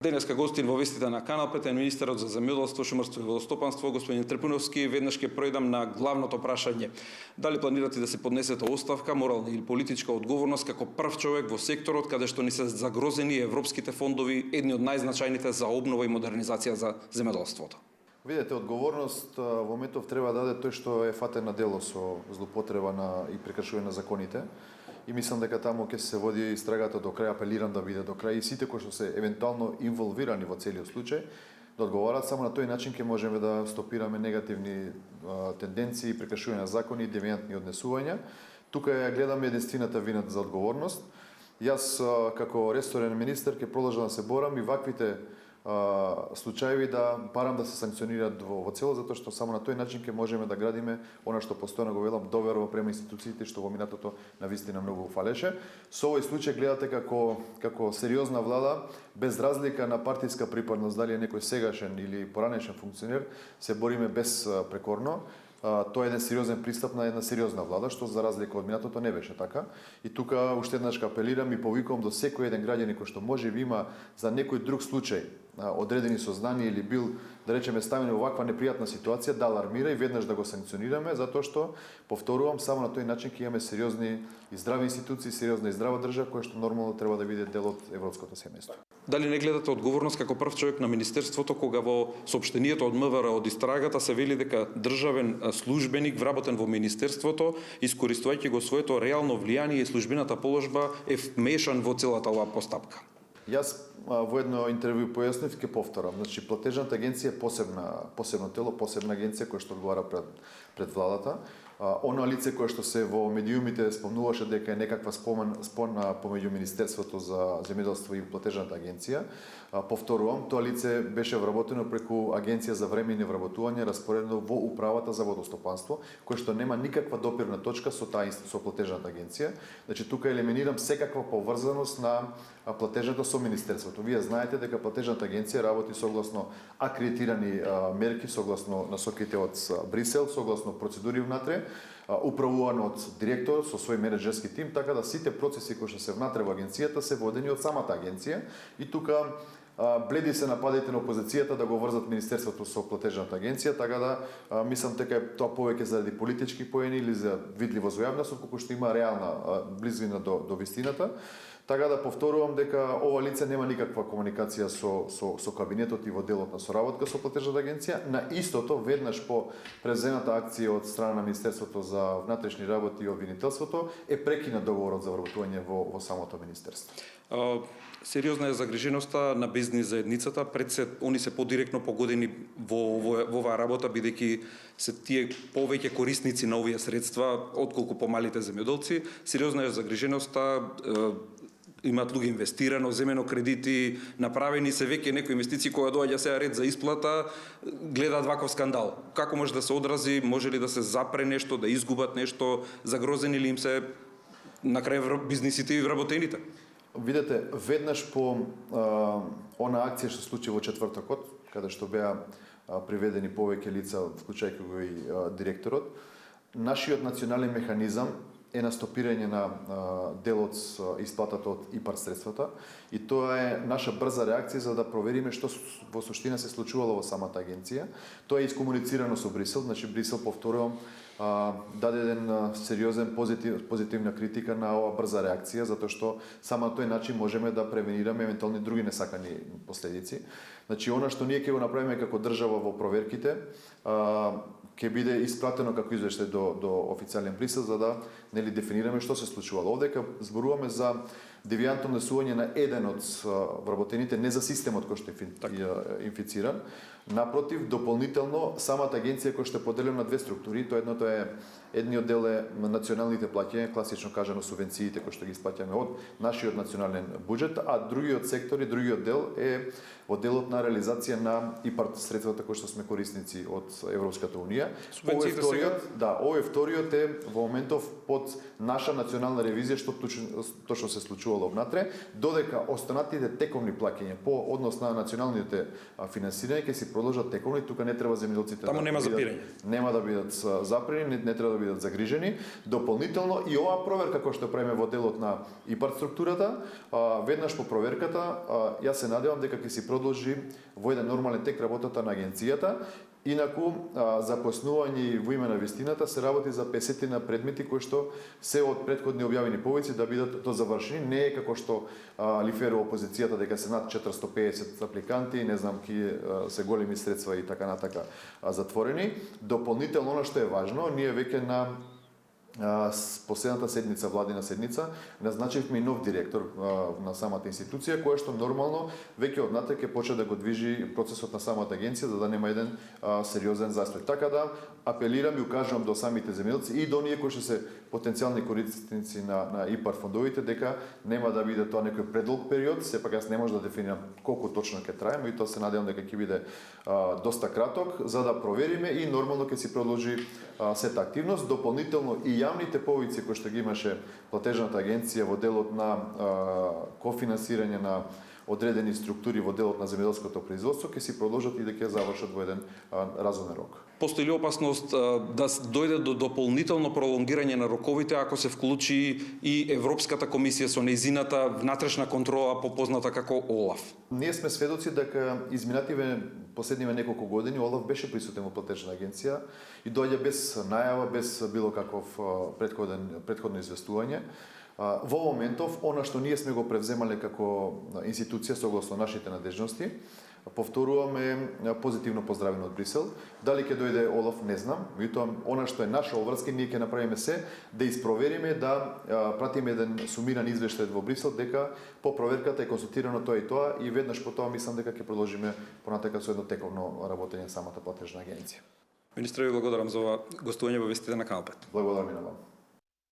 Денеска гостин во вестите на Канал 5 е министерот за земјоделство, шумарство и водостопанство, господин Трипуновски. Веднаш ќе пројдам на главното прашање. Дали планирате да се поднесете оставка, морална или политичка одговорност како прв човек во секторот каде што ни се загрозени европските фондови, едни од најзначајните за обнова и модернизација за земјоделството? Видете, одговорност во моментов треба да даде тој што е фатен на дело со злоупотреба и прекршување на законите. И мислам дека таму ќе се води истрагата до крај, апелирам да биде до крај и сите кои што се евентуално инволвирани во целиот случај да одговарат. Само на тој начин ќе можеме да стопираме негативни тенденции, прекршување на закони и девијантни однесувања. Тука ја гледаме единствената вина за одговорност. Јас како ресорен министер ќе продолжам да се борам и ваквите случаеви да барам да се санкционираат во цело, затоа што само на тој начин ќе можеме да градиме она што постојано го велам, доверба према институциите што во минатото навистина многу фалеше. Со овој случај гледате како сериозна влада, без разлика на партиска припадност, дали е некој сегашен или поранешен функционер, се бориме безпрекорно. Тоа е еден сериозен пристап на една сериозна влада, што за разлика од минатото не беше така. И тука уште еднаш апелирам и повикувам до секој еден граѓанин кој што можеби има за некој друг случај одредени сознанија или бил, да речеме, ставен во ваква непријатна ситуација, да алармира и веднаш да го санкционираме, затоа што, повторувам, само на тој начин ќе имаме сериозни и здрави институции, сериозна и здрава држава, која што нормално треба да биде дел од европското семејство. Дали не гледате одговорност како прв човек на министерството кога во соопштението од МВР од истрагата се вели дека државен службеник вработен во министерството, искористувајќи го своето реално влијание и службената положба, е вмешан во целата оваа постапка? Јас во едно интервју појаснив, ќе повторам. Значи, платежната агенција е посебно тело, посебна агенција која што одговара пред владата. Оно лице кое што се во медиумите спомнуваше дека е некаква спон помеѓу Министерството за земјоделство и платежната агенција. Повторувам, тоа лице беше вработено преку Агенција за времени вработување, распоредено во Управата за водостопанство, кој што нема никаква допирна точка со платежната агенција. Значи, тука елиминирам секаква поврзаност на платежното со Министерството. Вие знаете дека платежната агенција работи согласно акредитирани мерки, согласно насоките од Брисел, согласно процедури внатре, управувано од директор со свој менеджерски тим, така да сите процеси кои што се внатре во агенцијата се водени од самата агенција. И тука бледи се нападите на опозицијата да го врзат Министерството со платежната агенција, така да мислам дека тоа повеќе заради политички поени или за видливост во јавност, отколку што има реална близина до вистината. Така да повторувам дека ова лице нема никаква комуникација со кабинетот и во делот на соработка со платежната агенција. На истото, веднаш по презената акција од страна на Министерството за внатрешни работи и обвинителството, е прекинат договорот за вработување во самото министерство. Сериозна е загриженоста на бизнис заедницата, пред се они се подиректно погодени во оваа работа, бидејќи се тие повеќе корисници на овие средства отколку помалите земјоделци. Сериозна е загриженоста, имаат луѓе инвестирано, земено кредити, направени се веќе некои инвестиции кои доаѓа сега ред за исплата, гледаат ваков скандал. Како може да се одрази, може ли да се запре нешто, да изгубат нешто, загрозени ли им се на крај бизнисите и вработените? Видете, веднаш по она акција што случи во четвртокот, каде што беа приведени повеќе лица, вклучајќи го и директорот, нашиот национален механизам е на стопирање на дел од исплатата од ИПАР средствата и тоа е наша брза реакција за да провериме што во суштина се случувало во самата агенција. Тоа е искомуницирано со Брисел, значи Брисел, повторувам, даде еден сериозен позитивна критика на оваа брза реакција, затоа што само на тој начин можеме да превенираме евентуални други несакани последици. Значи, она што ние ќе го направиме како држава во проверките, ќе биде испратено како извештај до официјален Брисел за да дефинираме што се случувало. Овдека зборуваме за девијантно однесување на еден од вработените, не за системот кој што е инфициран. Напротив, дополнително, самата агенција која што е поделена на две структури, едниот дел е националните плаќања, класично кажано субвенциите кои што ги исплаќаме од нашиот национален буџет, а другиот сектор и другиот дел е во делот на реализација на ИПАР средствата кои што сме корисници од Европската унија. Овој вториот е во моментов под наша национална ревизија што точно се случува случувало внатре, додека останатите тековни плаќања по однос на националните финансирање ќе си продолжат тековни, тука не треба земјоделците Таму нема запирање. Нема да бидат запрени, не треба да бидат загрижени. Дополнително и оваа проверка која што правиме во делот на ИПАР структурата, веднаш по проверката, јас се надевам дека ќе си продолжи во еден нормален тек работата на агенцијата. Инаку, запоснување во име на вистината се работи за 50 предмети кои што се од претходни објавени повици да бидат завршени. Не е како што лиферува опозицијата дека се над 450 апликанти, не знам ки се големи средства и така натака затворени. Дополнително, она што е важно, ние веќе на последната седница, владина седница, назначивме и нов директор на самата институција, која што нормално веќе однатре ќе почне да го движи процесот на самата агенција, за да нема еден сериозен застој. Така да апелирам и укажувам до самите земјоделци и до оние кои што се потенцијални корисници на ИПАР фондовите, дека нема да биде тоа некој предолг период, сепак јас не можам да дефинирам колку точно ќе трае, и тоа се надевам дека ќе биде доста краток, за да провериме и нормално ќе си продолжи сета активност. Дополнително и јавните повици кои што ги имаше платежната агенција во делот на кофинансирање на одредени структури во делот на земјоделското производство ќе си продолжат и да ќе завршат во еден разумен рок. Постои ли опасност да дојде до дополнително пролонгирање на роковите ако се вклучи и Европската комисија со нејзината внатрешна контрола попозната како ОЛАФ? Ние сме сведоци дека изминативе последниве неколку години ОЛАФ беше присутен во платежна агенција и доаѓа без најава, без било каков претходно известување. Во моментов, она што ние сме го превземале како институција согласно нашите надежности, повторуваме позитивно поздравено од Брисел. Дали ќе дојде ОЛАФ, не знам. Меѓутоа, она што е наша обврска, ние ќе направиме се да испровериме, да пратиме еден сумиран извештај во Брисел дека по проверката е консултирано тоа и тоа и веднаш по тоа мислам дека ќе продолжиме понатака со едно тековно работење на самата платежна агенција. Министре, ви благодарам за ова гостување во вестите на Канал 5. Благодарам и на вам.